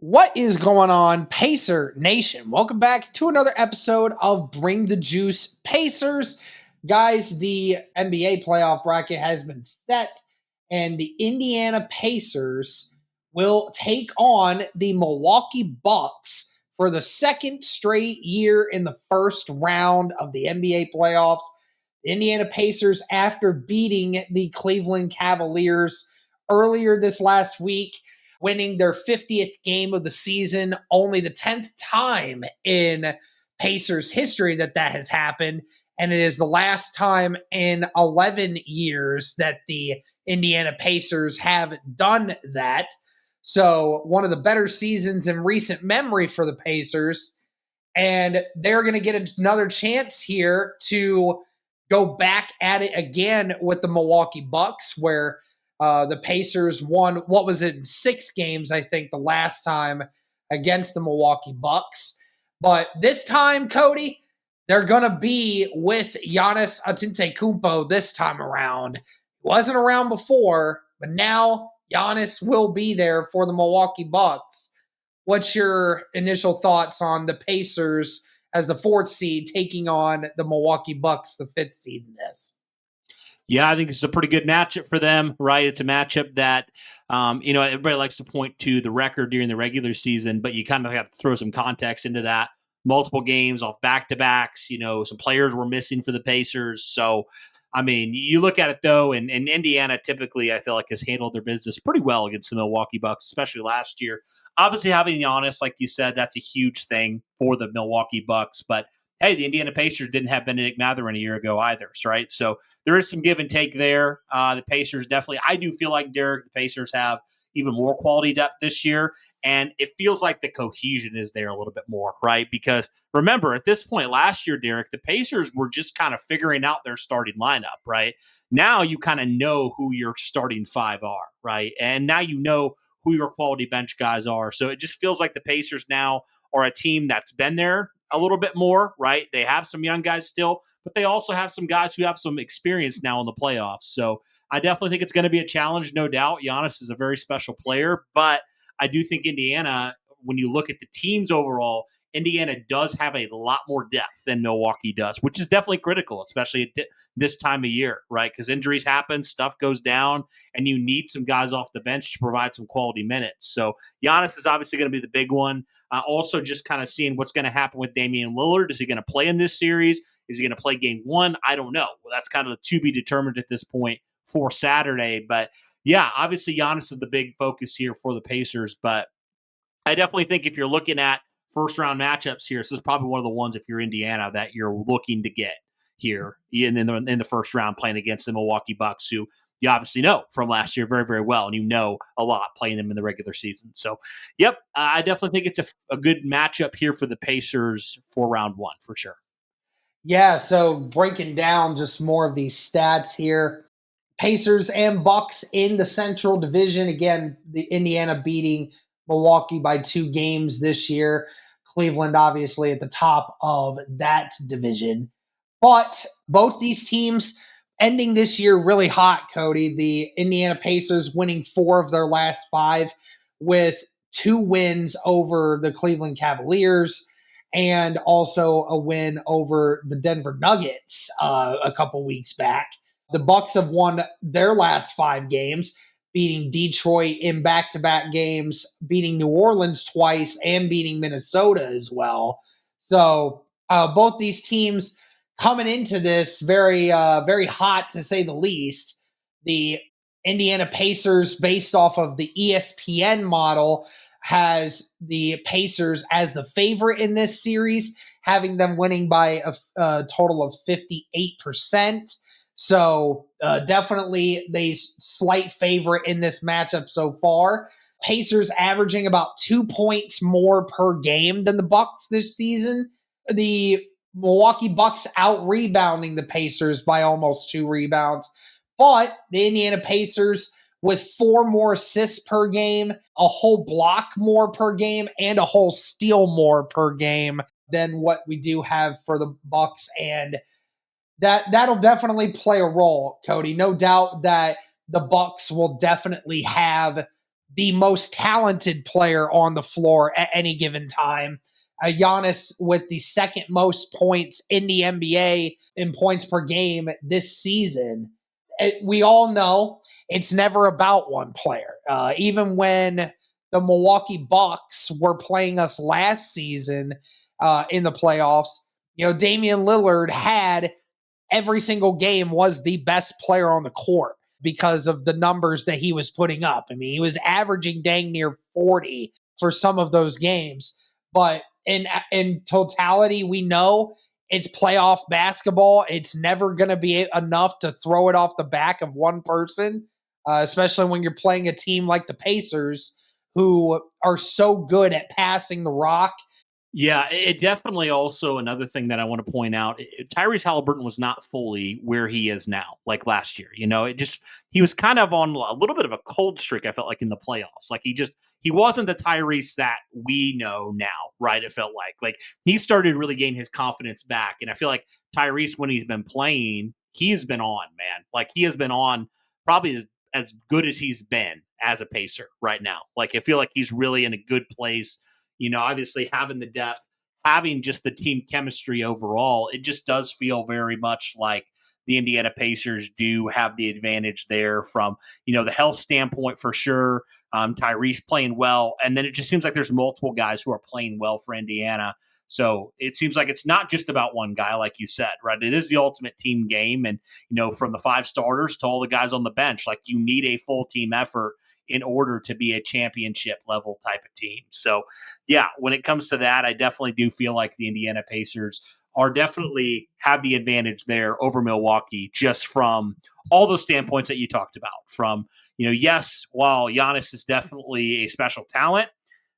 What is going on, Pacer Nation? Welcome back to another episode of Bring the Juice Pacers. Guys, the NBA playoff bracket has been set, and the Indiana Pacers will take on the Milwaukee Bucks for the second straight year in the first round of the NBA playoffs. The Indiana Pacers, after beating the Cleveland Cavaliers earlier this last week, winning their 50th game of the season, only the 10th time in Pacers history that has happened. And it is the last time in 11 years that the Indiana Pacers have done that. So one of the better seasons in recent memory for the Pacers. And they're going to get another chance here to go back at it again with the Milwaukee Bucks, where the Pacers won, what was it, 6 games, I think, the last time against the Milwaukee Bucks. But this time, Cody, they're going to be with Giannis Antetokounmpo this time around. He wasn't around before, but now Giannis will be there for the Milwaukee Bucks. What's your initial thoughts on the Pacers as the 4th seed taking on the Milwaukee Bucks, the 5th seed in this? Yeah, I think it's a pretty good matchup for them, right? It's a matchup that, everybody likes to point to the record during the regular season, but you kind of have to throw some context into that. Multiple games off back-to-backs, some players were missing for the Pacers. So, I mean, you look at it, though, and Indiana typically, I feel like, has handled their business pretty well against the Milwaukee Bucks, especially last year. Obviously, having Giannis, like you said, that's a huge thing for the Milwaukee Bucks, but hey, the Indiana Pacers didn't have Benedict Mathurin a year ago either, right? So there is some give and take there. The Pacers definitely, I do feel like, Derek, the Pacers have even more quality depth this year, and it feels like the cohesion is there a little bit more, right? Because remember, at this point last year, Derek, the Pacers were just kind of figuring out their starting lineup, right? Now you kind of know who your starting 5 are, right? And now you know who your quality bench guys are. So it just feels like the Pacers now are a team that's been there a little bit more, right? They have some young guys still, but they also have some guys who have some experience now in the playoffs. So I definitely think it's going to be a challenge, no doubt. Giannis is a very special player, but I do think Indiana, when you look at the teams overall, Indiana does have a lot more depth than Milwaukee does, which is definitely critical, especially at this time of year, right? Because injuries happen, stuff goes down, and you need some guys off the bench to provide some quality minutes. So Giannis is obviously going to be the big one. Also, just kind of seeing what's going to happen with Damian Lillard. Is he going to play in this series? Is he going to play game 1? I don't know. Well, that's kind of to be determined at this point for Saturday. But yeah, obviously Giannis is the big focus here for the Pacers. But I definitely think if you're looking at first round matchups here, this is probably one of the ones, if you're Indiana, that you're looking to get here in the first round, playing against the Milwaukee Bucks, who you obviously know from last year very, very well, and you know a lot playing them in the regular season. So, yep, I definitely think it's a good matchup here for the Pacers for round 1, for sure. Yeah, so breaking down just more of these stats here. Pacers and Bucks in the Central Division. Again, the Indiana beating Milwaukee by 2 games this year. Cleveland obviously at the top of that division. But both these teams ending this year really hot, Cody. The Indiana Pacers winning 4 of their last 5 with 2 wins over the Cleveland Cavaliers and also a win over the Denver Nuggets a couple weeks back. The Bucks have won their last 5 games, beating Detroit in back-to-back games, beating New Orleans twice, and beating Minnesota as well. So both these teams coming into this very, very hot, to say the least. The Indiana Pacers, based off of the ESPN model, has the Pacers as the favorite in this series, having them winning by a total of 58%. So definitely the slight favorite in this matchup so far. Pacers averaging about 2 points more per game than the Bucks this season. The Milwaukee Bucks out-rebounding the Pacers by almost 2 rebounds. But the Indiana Pacers with 4 more assists per game, a whole block more per game, and a whole steal more per game than what we do have for the Bucks. And that'll definitely play a role, Cody. No doubt that the Bucks will definitely have the most talented player on the floor at any given time. Giannis with the second most points in the NBA in points per game this season. We all know it's never about one player. Even when the Milwaukee Bucks were playing us last season in the playoffs, Damian Lillard had every single game was the best player on the court because of the numbers that he was putting up. I mean, he was averaging dang near 40 for some of those games. But in totality, we know it's playoff basketball. It's never going to be enough to throw it off the back of one person, especially when you're playing a team like the Pacers, who are so good at passing the rock. Yeah, it definitely also another thing that I want to point out. Tyrese Halliburton was not fully where he is now, like last year. He was kind of on a little bit of a cold streak. I felt like in the playoffs, like he wasn't the Tyrese that we know now, right? It felt like he started really gaining his confidence back, and I feel like Tyrese, when he's been playing, he has been on, man. Like he has been on probably as good as he's been as a Pacer right now. Like I feel like he's really in a good place. Obviously having the depth, having just the team chemistry overall, it just does feel very much like the Indiana Pacers do have the advantage there from, the health standpoint for sure. Tyrese playing well. And then it just seems like there's multiple guys who are playing well for Indiana. So it seems like it's not just about one guy, like you said, right? It is the ultimate team game. And, from the 5 starters to all the guys on the bench, like you need a full team effort in order to be a championship level type of team. So, yeah, when it comes to that, I definitely do feel like the Indiana Pacers are definitely have the advantage there over Milwaukee, just from all those standpoints that you talked about. From, yes, while Giannis is definitely a special talent,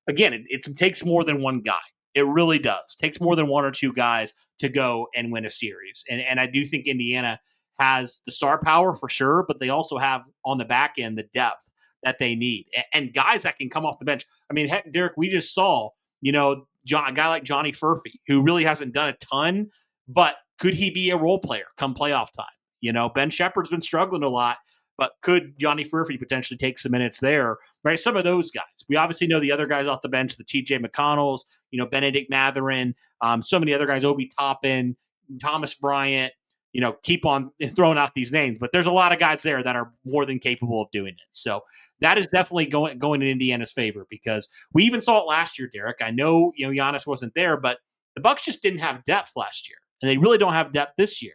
again, it takes more than one guy. It really does. It takes more than one or two guys to go and win a series. And I do think Indiana has the star power for sure, but they also have on the back end the depth that they need and guys that can come off the bench. I mean, heck, Derek, we just saw, a guy like Johnny Furphy, who really hasn't done a ton, but could he be a role player come playoff time? Ben Shepherd's been struggling a lot, but could Johnny Furphy potentially take some minutes there? Right, some of those guys. We obviously know the other guys off the bench, the T.J. McConnells, Benedict Mathurin, so many other guys, Obi Toppin, Thomas Bryant. Keep on throwing out these names, but there's a lot of guys there that are more than capable of doing it. So that is definitely going in Indiana's favor, because we even saw it last year, Derek. I know, Giannis wasn't there, but the Bucks just didn't have depth last year, and they really don't have depth this year,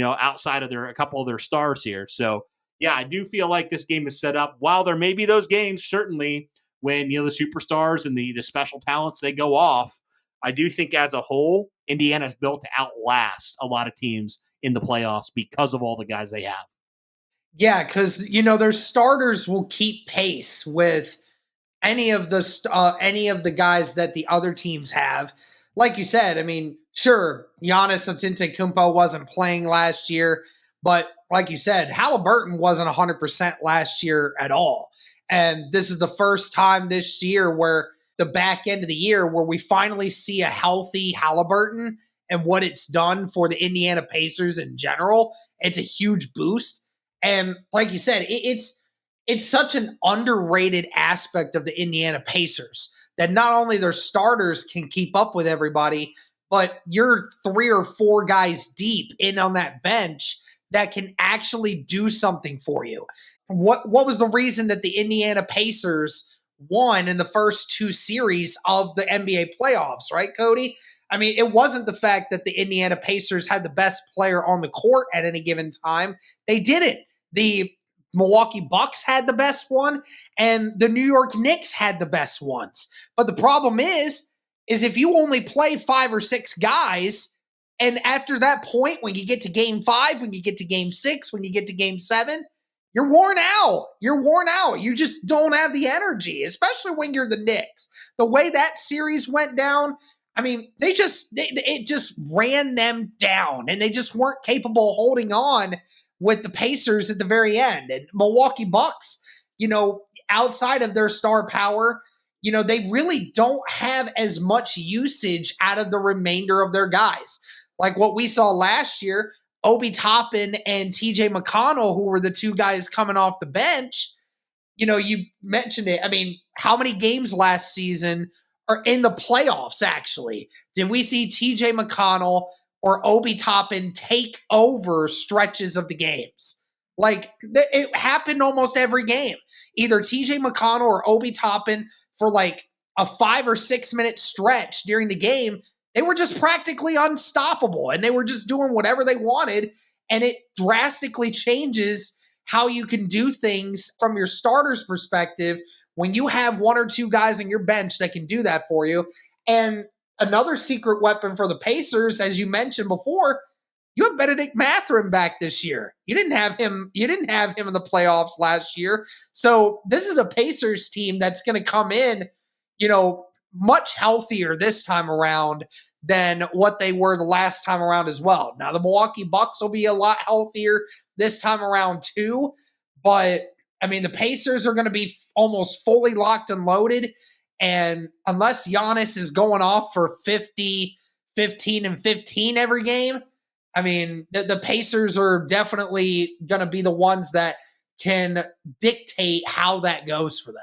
outside of a couple of their stars here. So yeah, I do feel like this game is set up. While there may be those games, certainly when, the superstars and the special talents, they go off, I do think as a whole, Indiana's built to outlast a lot of teams in the playoffs because of all the guys they have. Yeah, because their starters will keep pace with any of the guys that the other teams have. Like you said, I mean, sure, Giannis Antetokounmpo wasn't playing last year, but like you said, Halliburton wasn't 100% last year at all. And this is the first time this year where the back end of the year where we finally see a healthy Halliburton and what it's done for the Indiana Pacers in general. It's a huge boost. And like you said, it's such an underrated aspect of the Indiana Pacers that not only their starters can keep up with everybody, but you're 3 or 4 guys deep in on that bench that can actually do something for you. What was the reason that the Indiana Pacers won in the first 2 series of the NBA playoffs, right, Cody? I mean, it wasn't the fact that the Indiana Pacers had the best player on the court at any given time. They didn't. The Milwaukee Bucks had the best one, and the New York Knicks had the best ones. But the problem is if you only play 5 or 6 guys, and after that point, when you get to game 5, when you get to game 6, when you get to game 7, you're worn out. You're worn out. You just don't have the energy, especially when you're the Knicks. The way that series went down, I mean, it just ran them down, and they just weren't capable of holding on with the Pacers at the very end. And Milwaukee Bucks, outside of their star power, they really don't have as much usage out of the remainder of their guys. Like what we saw last year, Obi Toppin and TJ McConnell, who were the 2 guys coming off the bench, you mentioned it. I mean, how many games last season are in the playoffs, actually? Did we see TJ McConnell or Obi Toppin take over stretches of the games? Like, it happened almost every game. Either TJ McConnell or Obi Toppin for like a 5 or 6 minute stretch during the game, they were just practically unstoppable and they were just doing whatever they wanted. And it drastically changes how you can do things from your starter's perspective when you have one or two guys on your bench that can do that for you. And another secret weapon for the Pacers, as you mentioned before, you have Benedict Mathurin back this year. You didn't have him in the playoffs last year. So this is a Pacers team that's going to come in, much healthier this time around than what they were the last time around as well. Now the Milwaukee Bucks will be a lot healthier this time around too, but I mean the Pacers are going to be almost fully locked and loaded, and unless Giannis is going off for 50, 15, and 15 every game, I mean the Pacers are definitely going to be the ones that can dictate how that goes for them.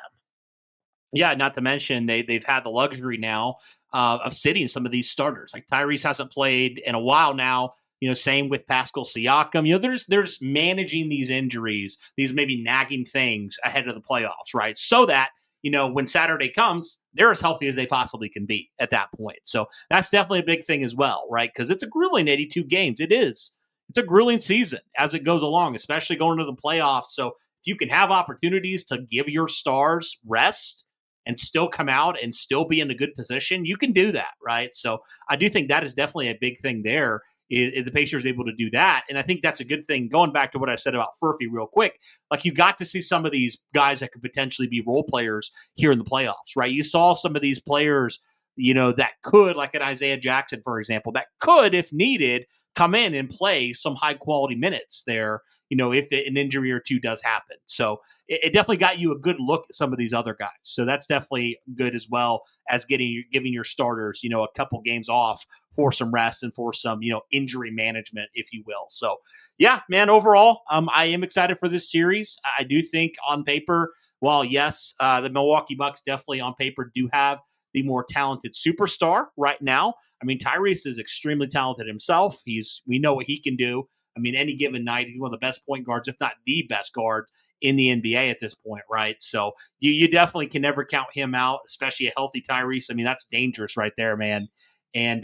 Yeah, not to mention they've had the luxury now of sitting some of these starters. Like Tyrese hasn't played in a while now. Same with Pascal Siakam. There's managing these injuries, these maybe nagging things ahead of the playoffs, right? So that when Saturday comes, they're as healthy as they possibly can be at that point. So that's definitely a big thing as well, right? Because it's a grueling 82 games. It is. It's a grueling season as it goes along, especially going to the playoffs. So if you can have opportunities to give your stars rest and still come out and still be in a good position, you can do that, right? So I do think that is definitely a big thing there, is the Pacers able to do that. And I think that's a good thing. Going back to what I said about Furphy real quick, like you got to see some of these guys that could potentially be role players here in the playoffs, right? You saw some of these players, that could, like an Isaiah Jackson, for example, that could, if needed, come in and play some high quality minutes there, if an injury or two does happen. So it definitely got you a good look at some of these other guys. So that's definitely good as well as giving your starters, a couple games off for some rest and for some, injury management, if you will. So yeah, man, overall, I am excited for this series. I do think on paper, while yes, the Milwaukee Bucks definitely on paper do have the more talented superstar right now. I mean, Tyrese is extremely talented himself. We know what he can do. I mean, any given night, he's one of the best point guards, if not the best guard in the NBA at this point, right? So you definitely can never count him out, especially a healthy Tyrese. I mean, that's dangerous right there, man. And,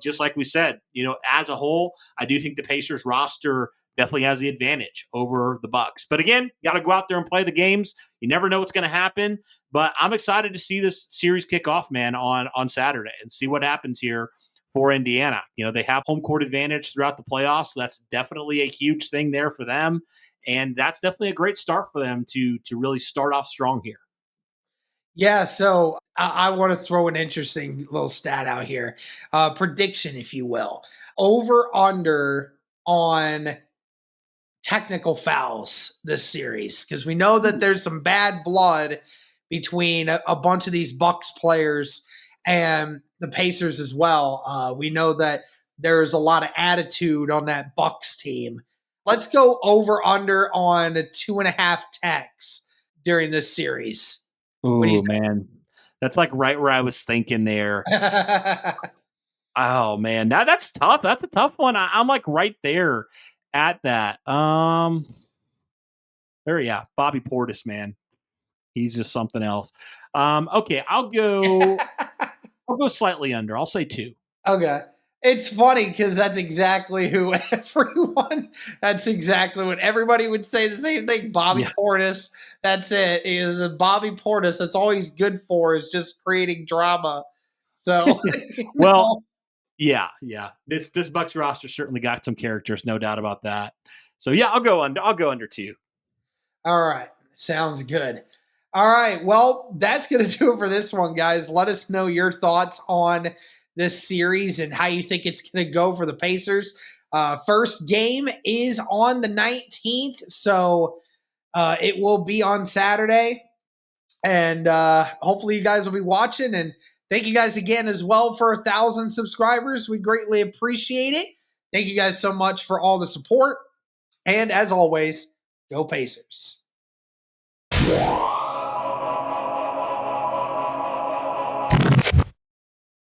just like we said, as a whole, I do think the Pacers roster definitely has the advantage over the Bucks. But again, got to go out there and play the games. You never know what's going to happen. But I'm excited to see this series kick off, man, on Saturday and see what happens here for Indiana. They have home court advantage throughout the playoffs. So that's definitely a huge thing there for them. And that's definitely a great start for them to really start off strong here. Yeah, so I want to throw an interesting little stat out here. Prediction, if you will. Over under on technical fouls this series, because we know that there's some bad blood between a bunch of these Bucks players and the Pacers as well. We know that there's a lot of attitude on that Bucks team. Let's go over under on 2.5 techs during this series. Oh man, that's like right where I was thinking there. Oh man, that's tough. That's a tough one. I'm like right there at that. Yeah, Bobby Portis, man, he's just something else. Okay, I'll go slightly under. I'll say 2. Okay. It's funny because that's exactly that's exactly what everybody would say the same thing. Bobby Portis, that's it. Is Bobby Portis. That's all he's good for, is just creating drama. So, well, yeah. This Bucks roster certainly got some characters, no doubt about that. So yeah, I'll go under 2. All right. Sounds good. All right. Well, that's going to do it for this one, guys. Let us know your thoughts on this series and how you think it's going to go for the Pacers. First game is on the 19th, so it will be on Saturday. And hopefully you guys will be watching. And thank you guys again as well for 1,000 subscribers. We greatly appreciate it. Thank you guys so much for all the support. And as always, go Pacers.